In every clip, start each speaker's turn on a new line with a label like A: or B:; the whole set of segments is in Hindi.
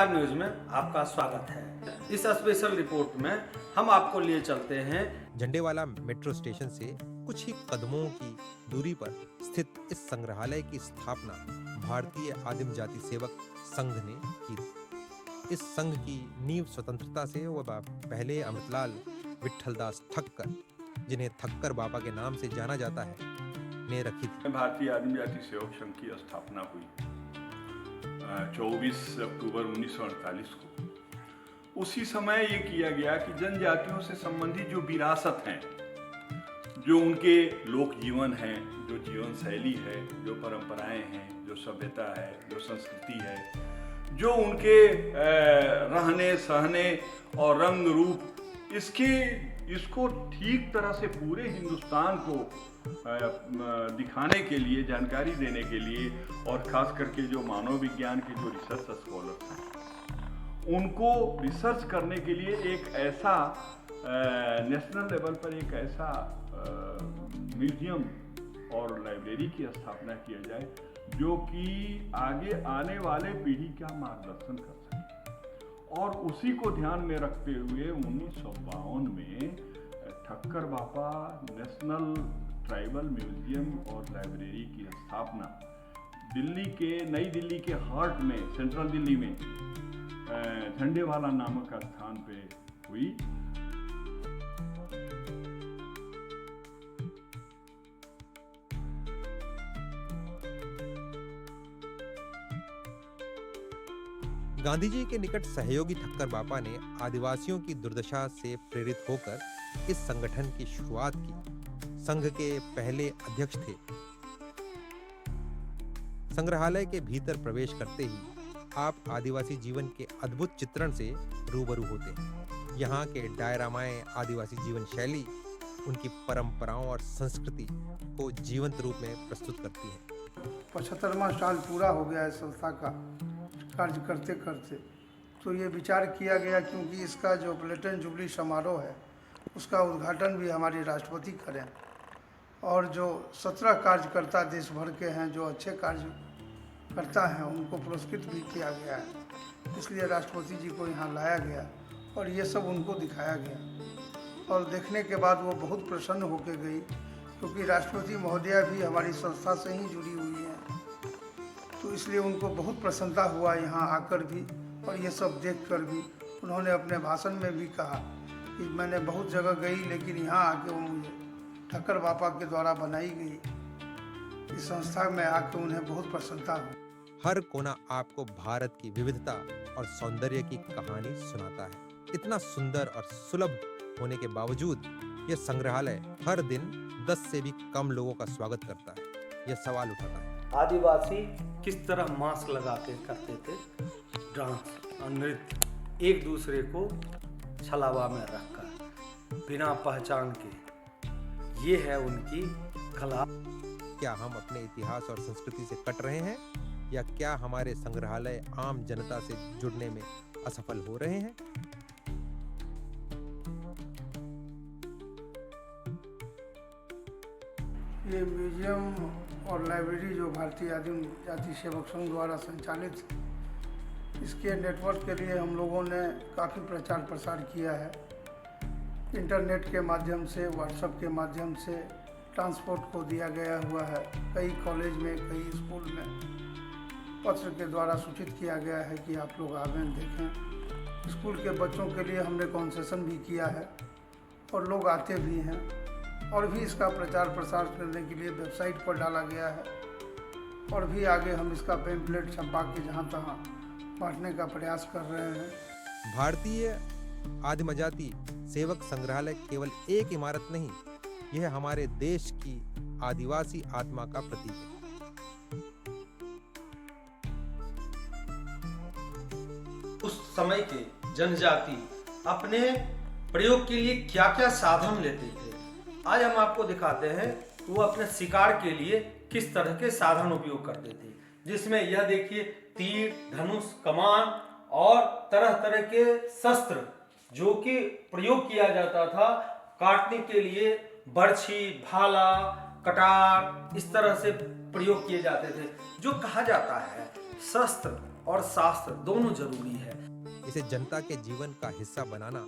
A: नमस्कार न्यूज में आपका स्वागत है। इस स्पेशल रिपोर्ट में हम आपको लिए चलते हैं
B: झंडेवाला मेट्रो स्टेशन से कुछ ही कदमों की दूरी पर स्थित इस संग्रहालय की स्थापना भारतीय आदिम जाति सेवक संघ ने की थी। इस संघ की नींव स्वतंत्रता से व पहले अमृतलाल विठलदास ठक्कर, जिन्हें ठक्कर बाबा के नाम से जाना जाता है, ने रखी थी।
C: भारतीय आदिम जाति सेवक संघ की स्थापना हुई 24 अक्टूबर 1948 को। उसी समय ये किया गया कि जनजातियों से संबंधित जो विरासत हैं, जो उनके लोक जीवन है, जो जीवन शैली है, जो परंपराएं हैं, जो सभ्यता है, जो संस्कृति है, जो उनके रहने सहने और रंग रूप, इसको ठीक तरह से पूरे हिंदुस्तान को दिखाने के लिए, जानकारी देने के लिए, और खास करके जो मानव विज्ञान के जो रिसर्च स्कॉलर्स हैं, उनको रिसर्च करने के लिए एक ऐसा नेशनल लेवल पर एक ऐसा म्यूजियम और लाइब्रेरी की स्थापना किया जाए जो कि आगे आने वाले पीढ़ी का मार्गदर्शन कर सके। और उसी को ध्यान में रखते हुए 1952 में ठक्कर बापा नेशनल ट्राइबल म्यूजियम और लाइब्रेरी की स्थापना नई दिल्ली के हार्ट में, सेंट्रल दिल्ली में झंडेवाला नामक स्थान पे हुई।
B: गांधी जी के निकट सहयोगी ठक्कर बापा ने आदिवासियों की दुर्दशा से प्रेरित होकर इस संगठन की शुरुआत की। संघ के पहले अध्यक्ष थे। संग्रहालय के भीतर प्रवेश करते ही आप आदिवासी जीवन के अद्भुत चित्रण से रूबरू होते हैं। यहाँ के डायरामाएं आदिवासी जीवन शैली, उनकी परंपराओं और संस्कृति को जीवंत रूप में प्रस्तुत करती है।
D: 75वां साल पूरा हो गया है संस्था का कार्य करते करते, तो ये विचार किया गया क्योंकि इसका जो प्लेटिनम जुबली समारोह है उसका उद्घाटन भी हमारे राष्ट्रपति करें, और जो 17 कार्यकर्ता देश भर के हैं जो अच्छे कार्य करता हैं उनको पुरस्कृत भी किया गया है। इसलिए राष्ट्रपति जी को यहाँ लाया गया और ये सब उनको दिखाया गया, और देखने के बाद वो बहुत प्रसन्न होकर गई, क्योंकि राष्ट्रपति महोदया भी हमारी संस्था से ही जुड़ी हुई हैं, तो इसलिए उनको बहुत प्रसन्नता हुआ यहाँ आकर भी, और ये सब देखकर भी। उन्होंने अपने भाषण में भी कहा कि मैंने बहुत जगह गई, लेकिन यहाँ आके वो मुझे ठक्कर बापा के द्वारा बनाई गई इस संस्था में आके उन्हें बहुत प्रसन्नता हुई।
B: हर कोना आपको भारत की विविधता और सौंदर्य की कहानी सुनाता है। इतना सुंदर और सुलभ होने के बावजूद यह संग्रहालय हर दिन 10 से भी कम लोगों का स्वागत करता है। यह सवाल उठाता है,
A: आदिवासी किस तरह मास्क लगा के करते थे डांस और नृत्य, एक दूसरे को छलावा में रखकर बिना पहचान के। ये है उनकी कला।
B: क्या हम अपने इतिहास और संस्कृति से कट रहे हैं, या क्या हमारे संग्रहालय आम जनता से जुड़ने में असफल हो रहे हैं?
D: ये म्यूजियम और लाइब्रेरी जो भारतीय आदिम जाति सेवक संघ द्वारा संचालित है, इसके नेटवर्क के लिए हम लोगों ने काफ़ी प्रचार प्रसार किया है। इंटरनेट के माध्यम से, व्हाट्सएप के माध्यम से ट्रांसपोर्ट को दिया गया हुआ है। कई कॉलेज में, कई स्कूल में पत्र के द्वारा सूचित किया गया है कि आप लोग आवेदन देखें। स्कूल के बच्चों के लिए हमने कॉन्सेशन भी किया है और लोग आते भी हैं, और भी इसका प्रचार प्रसार करने के लिए वेबसाइट पर डाला गया है, और भी आगे हम इसका पैम्फलेट छपा के जहाँ तहाँ बांटने का प्रयास कर रहे हैं।
B: भारतीय आदिम जाति सेवक संग्रहालय केवल एक इमारत नहीं, यह हमारे देश की आदिवासी आत्मा का प्रतीक है।
A: उस समय के जनजाति अपने प्रयोग के लिए क्या क्या साधन लेते थे, आज हम आपको दिखाते हैं वो अपने शिकार के लिए किस तरह के साधन उपयोग करते थे, जिसमें यह देखिए तीर, धनुष, कमान और तरह तरह के शस्त्र जो कि प्रयोग किया जाता था काटने के लिए। बर्छी, भाला, कटार इस तरह से प्रयोग किए जाते थे, जो कहा जाता है शस्त्र और शास्त्र दोनों जरूरी है।
B: इसे जनता के जीवन का हिस्सा बनाना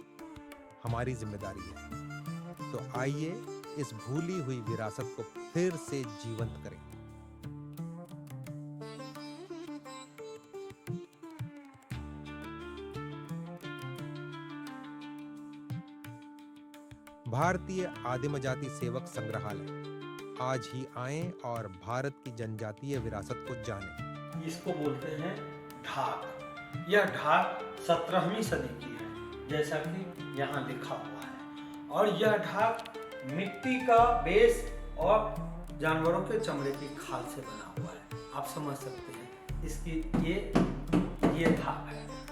B: हमारी जिम्मेदारी है। तो आइए इस भूली हुई विरासत को फिर से जीवंत करें। भारतीय आदिम जाति सेवक संग्रहालय आज ही आएं और भारत की जनजातीय विरासत को जानें।
A: इसको बोलते हैं ढाक। यह ढाक 17वीं सदी की है, जैसा कि यहाँ लिखा हुआ है। और यह ढाक मिट्टी का बेस और जानवरों के चमड़े की खाल से बना हुआ है। आप समझ सकते हैं इसकी ये ढाक है।